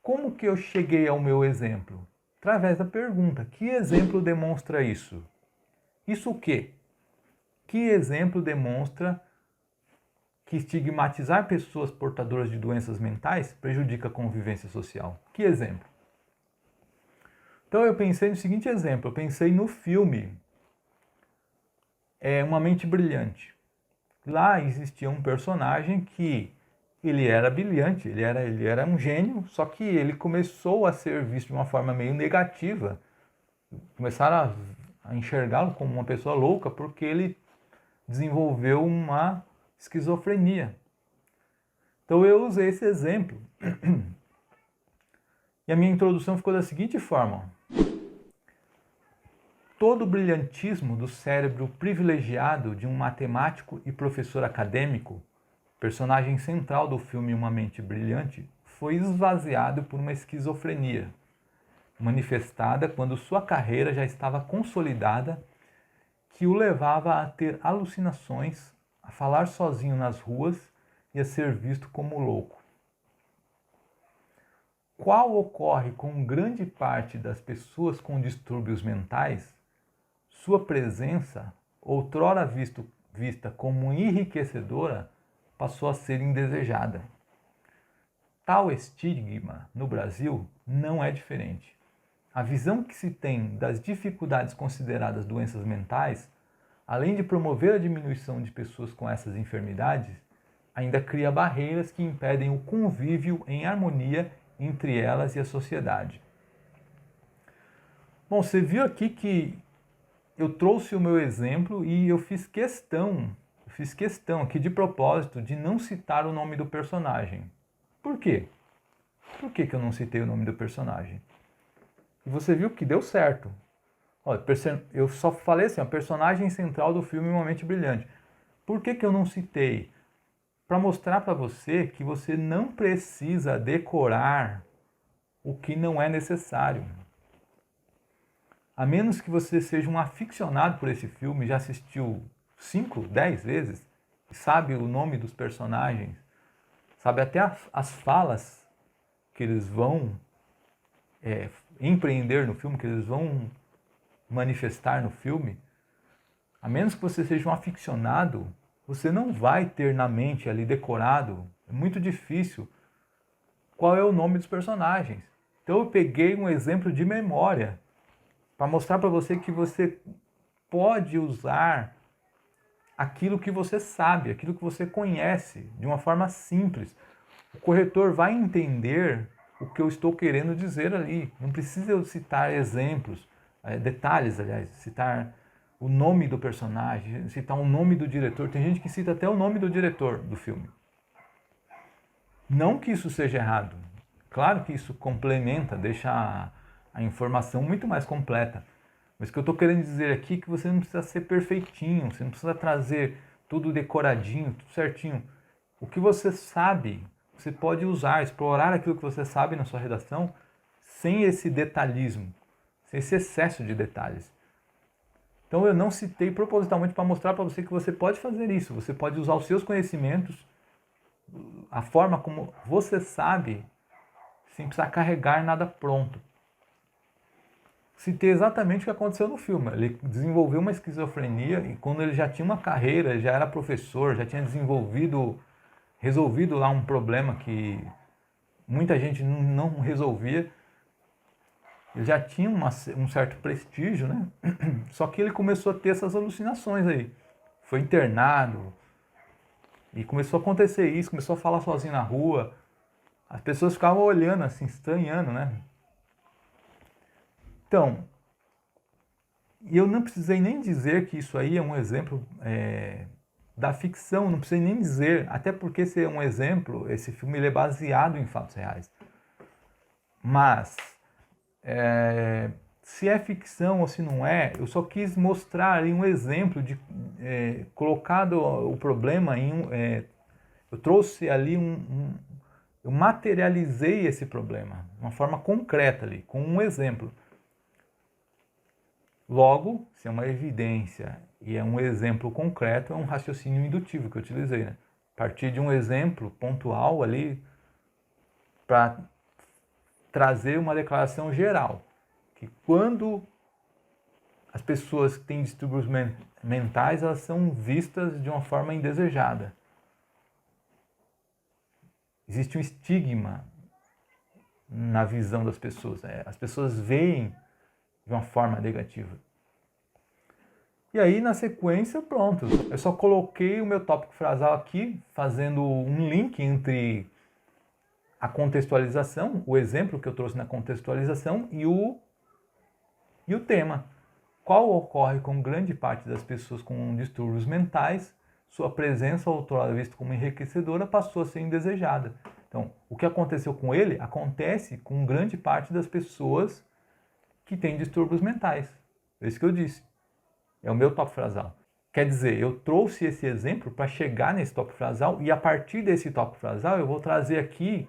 como que eu cheguei ao meu exemplo? Através da pergunta, que exemplo demonstra isso? Isso o quê? Que exemplo demonstra que estigmatizar pessoas portadoras de doenças mentais prejudica a convivência social? Que exemplo? Então eu pensei no seguinte exemplo, eu pensei no filme Uma Mente Brilhante. Lá existia um personagem que ele era brilhante, ele era um gênio, só que ele começou a ser visto de uma forma meio negativa. Começaram a enxergá-lo como uma pessoa louca porque ele desenvolveu uma esquizofrenia. Então eu usei esse exemplo. E a minha introdução ficou da seguinte forma. Todo o brilhantismo do cérebro privilegiado de um matemático e professor acadêmico, personagem central do filme Uma Mente Brilhante, foi esvaziado por uma esquizofrenia, manifestada quando sua carreira já estava consolidada, que o levava a ter alucinações, a falar sozinho nas ruas e a ser visto como louco. Qual ocorre com grande parte das pessoas com distúrbios mentais, sua presença, outrora vista como enriquecedora, passou a ser indesejada. Tal estigma no Brasil não é diferente. A visão que se tem das dificuldades consideradas doenças mentais, além de promover a diminuição de pessoas com essas enfermidades, ainda cria barreiras que impedem o convívio em harmonia entre elas e a sociedade. Bom, você viu aqui que eu trouxe o meu exemplo e eu fiz questão aqui de propósito de não citar o nome do personagem. Por quê? Por que eu não citei o nome do personagem? E você viu que deu certo. Olha, eu só falei assim, a personagem central do filme Uma Mente Brilhante. Por que eu não citei? Para mostrar para você que você não precisa decorar o que não é necessário. A menos que você seja um aficionado por esse filme, já assistiu 5, 10 vezes, sabe o nome dos personagens, sabe até as falas que eles vão empreender no filme, que eles vão manifestar no filme. A menos que você seja um aficionado, você não vai ter na mente ali decorado, é muito difícil, qual é o nome dos personagens. Então eu peguei um exemplo de memória para mostrar para você que você pode usar aquilo que você sabe, aquilo que você conhece, de uma forma simples. O corretor vai entender o que eu estou querendo dizer ali. Não precisa eu citar exemplos, detalhes, aliás, citar o nome do personagem, citar o nome do diretor. Tem gente que cita até o nome do diretor do filme. Não que isso seja errado. Claro que isso complementa, deixa a informação muito mais completa. Mas o que eu estou querendo dizer aqui é que você não precisa ser perfeitinho, você não precisa trazer tudo decoradinho, tudo certinho. O que você sabe, você pode usar, explorar aquilo que você sabe na sua redação sem esse detalhismo, sem esse excesso de detalhes. Então eu não citei propositalmente para mostrar para você que você pode fazer isso, você pode usar os seus conhecimentos, a forma como você sabe, sem precisar carregar nada pronto. Citei exatamente o que aconteceu no filme. Ele desenvolveu uma esquizofrenia e quando ele já tinha uma carreira, ele já era professor, já tinha resolvido lá um problema que muita gente não resolvia. Ele já tinha um certo prestígio, né? Só que ele começou a ter essas alucinações aí. Foi internado e começou a acontecer isso, começou a falar sozinho na rua. As pessoas ficavam olhando assim, estranhando, né? Então, eu não precisei nem dizer que isso aí é um exemplo da ficção, não precisei nem dizer, até porque esse é um exemplo, esse filme ele é baseado em fatos reais. Mas, se é ficção ou se não é, eu só quis mostrar ali um exemplo de colocado o problema eu trouxe ali eu materializei esse problema de uma forma concreta ali, com um exemplo. Logo, se é uma evidência e é um exemplo concreto, é um raciocínio indutivo que eu utilizei, né? A partir de um exemplo pontual ali para trazer uma declaração geral, que quando as pessoas que têm distúrbios mentais, elas são vistas de uma forma indesejada. Existe um estigma na visão das pessoas, né? As pessoas veem de uma forma negativa. E aí, na sequência, pronto. Eu só coloquei o meu tópico frasal aqui, fazendo um link entre a contextualização, o exemplo que eu trouxe na contextualização e o tema. Qual ocorre com grande parte das pessoas com distúrbios mentais, sua presença, outrora vista como enriquecedora, passou a ser indesejada. Então, o que aconteceu com ele, acontece com grande parte das pessoas que têm distúrbios mentais. É isso que eu disse. É o meu tópico frasal. Quer dizer, eu trouxe esse exemplo para chegar nesse tópico frasal e a partir desse tópico frasal eu vou trazer aqui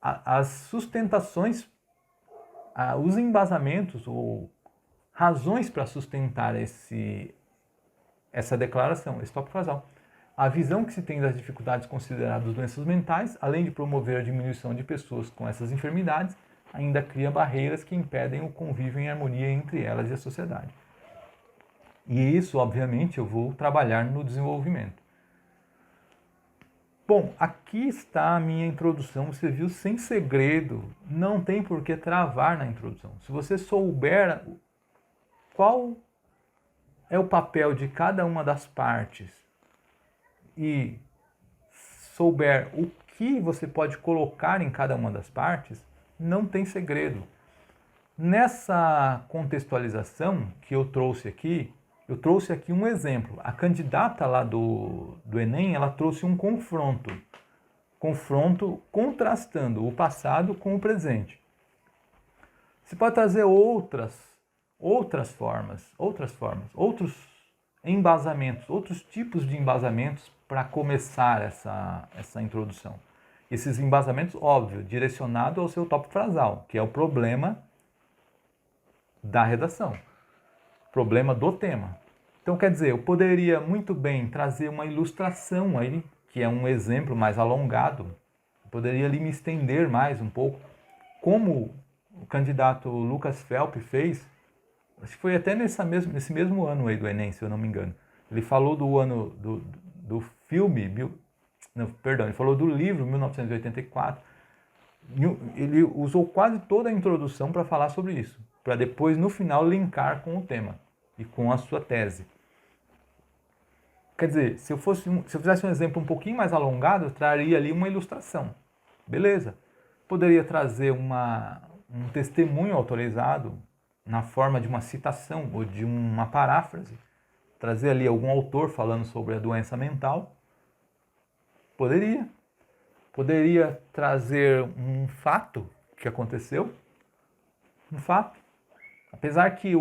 as sustentações, os embasamentos ou razões para sustentar essa declaração, esse tópico frasal. A visão que se tem das dificuldades consideradas doenças mentais, além de promover a diminuição de pessoas com essas enfermidades, ainda cria barreiras que impedem o convívio em harmonia entre elas e a sociedade. E isso, obviamente, eu vou trabalhar no desenvolvimento. Bom, aqui está a minha introdução, você viu, sem segredo, não tem por que travar na introdução. Se você souber qual é o papel de cada uma das partes e souber o que você pode colocar em cada uma das partes, não tem segredo. Nessa contextualização que eu trouxe aqui um exemplo. A candidata lá do Enem, ela trouxe um confronto contrastando o passado com o presente. Você pode trazer outras formas, outros embasamentos, outros tipos de embasamentos para começar essa introdução. Esses embasamentos, óbvio, direcionado ao seu tópico frasal, que é o problema da redação, problema do tema. Então, quer dizer, eu poderia muito bem trazer uma ilustração aí, que é um exemplo mais alongado, eu poderia ali me estender mais um pouco, como o candidato Lucas Felp fez, acho que foi até nesse mesmo ano aí do Enem, se eu não me engano. Ele falou do ano do filme, ele falou do livro 1984, Ele usou quase toda a introdução para falar sobre isso, para depois, no final, linkar com o tema e com a sua tese. Quer dizer, se eu fizesse um exemplo um pouquinho mais alongado, eu traria ali uma ilustração. Beleza. Poderia trazer um testemunho autorizado na forma de uma citação ou de uma paráfrase. Trazer ali algum autor falando sobre a doença mental. Poderia. Poderia trazer um fato que aconteceu. Um fato. Apesar que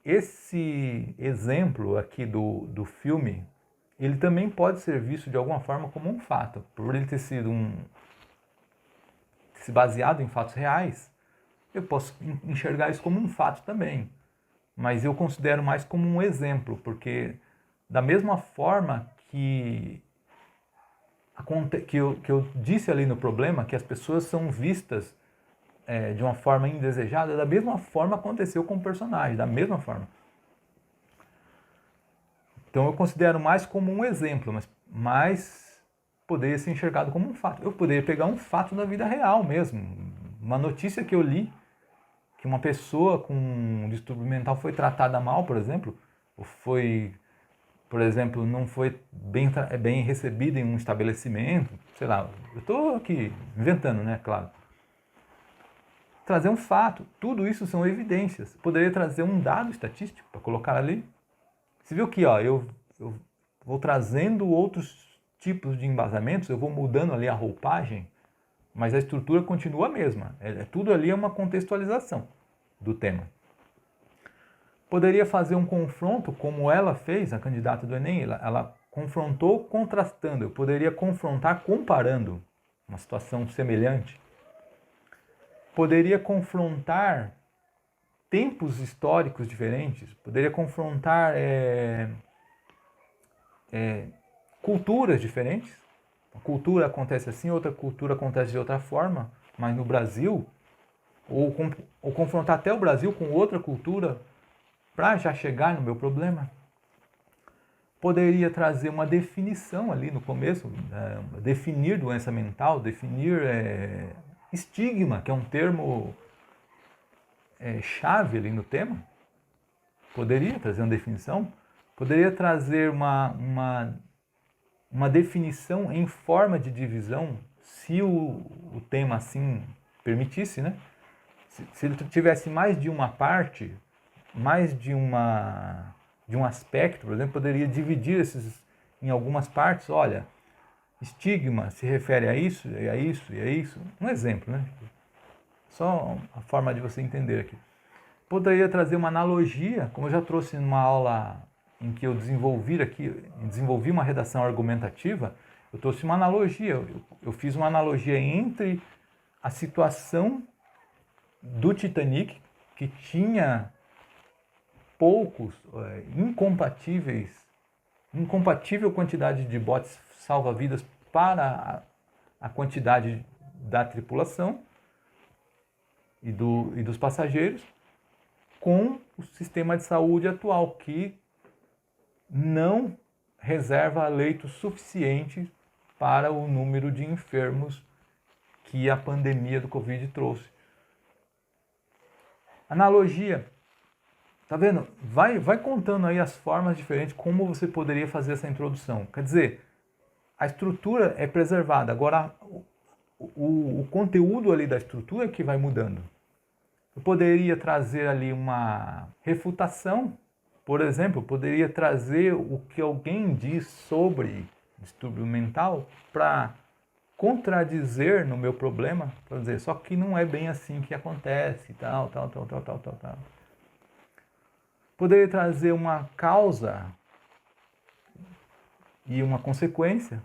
esse exemplo aqui do filme, ele também pode ser visto de alguma forma como um fato. Por ele ter sido se baseado em fatos reais, eu posso enxergar isso como um fato também. Mas eu considero mais como um exemplo, porque da mesma forma que eu disse ali no problema, que as pessoas são vistas de uma forma indesejada, da mesma forma aconteceu com o personagem, da mesma forma. Então eu considero mais como um exemplo, mas poderia ser enxergado como um fato. Eu poderia pegar um fato da vida real mesmo, uma notícia que eu li, que uma pessoa com um distúrbio mental foi tratada mal, por exemplo, ou foi, por exemplo, não foi bem recebida em um estabelecimento, sei lá, eu estou aqui inventando, né, claro. Trazer um fato, tudo isso são evidências. Poderia trazer um dado estatístico para colocar ali. Você viu que eu vou trazendo outros tipos de embasamentos, eu vou mudando ali a roupagem, mas a estrutura continua a mesma. Tudo ali é uma contextualização do tema. Poderia fazer um confronto, como ela fez, a candidata do Enem, ela confrontou contrastando. Eu poderia confrontar comparando uma situação semelhante. Poderia confrontar tempos históricos diferentes, poderia confrontar culturas diferentes. Uma cultura acontece assim, outra cultura acontece de outra forma, mas no Brasil, ou confrontar até o Brasil com outra cultura para já chegar no meu problema. Poderia trazer uma definição ali no começo, definir doença mental, definir estigma, que é um termo chave ali no tema. Poderia trazer uma definição. Poderia trazer uma definição em forma de divisão, se o tema assim permitisse, né? Se ele tivesse mais de uma parte, mais de um aspecto, por exemplo, poderia dividir esses em algumas partes. Olha, estigma se refere a isso, e a isso, e a isso. Um exemplo, né? Só a forma de você entender aqui. Poderia trazer uma analogia, como eu já trouxe numa aula em que eu desenvolvi uma redação argumentativa, eu trouxe uma analogia. Eu fiz uma analogia entre a situação do Titanic, que tinha incompatível quantidade de botes salva-vidas para a quantidade da tripulação e dos passageiros, com o sistema de saúde atual, que não reserva leitos suficientes para o número de enfermos que a pandemia do Covid trouxe. Analogia. Tá vendo? Vai contando aí as formas diferentes como você poderia fazer essa introdução. Quer dizer, a estrutura é preservada. Agora, o conteúdo ali da estrutura é que vai mudando. Eu poderia trazer ali uma refutação, por exemplo, poderia trazer o que alguém diz sobre distúrbio mental para contradizer no meu problema, para dizer, só que não é bem assim que acontece, tal. Poderia trazer uma causa e uma consequência,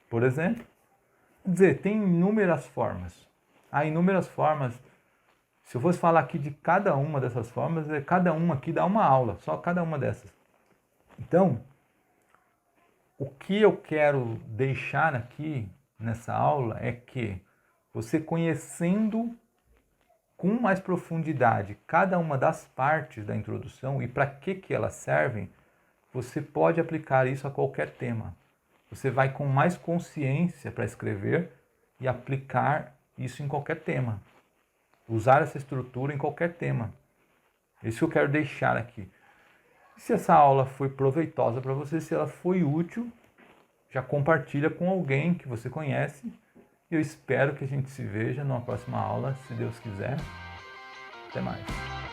por exemplo. Quer dizer, tem inúmeras formas. Há inúmeras formas. Se eu fosse falar aqui de cada uma dessas formas, cada uma aqui dá uma aula, só cada uma dessas. Então, o que eu quero deixar aqui nessa aula é que você, conhecendo com mais profundidade cada uma das partes da introdução e para que elas servem, você pode aplicar isso a qualquer tema. Você vai com mais consciência para escrever e aplicar isso em qualquer tema. Usar essa estrutura em qualquer tema. Isso que eu quero deixar aqui. Se essa aula foi proveitosa para você, se ela foi útil, já compartilha com alguém que você conhece. Eu espero que a gente se veja numa próxima aula, se Deus quiser. Até mais.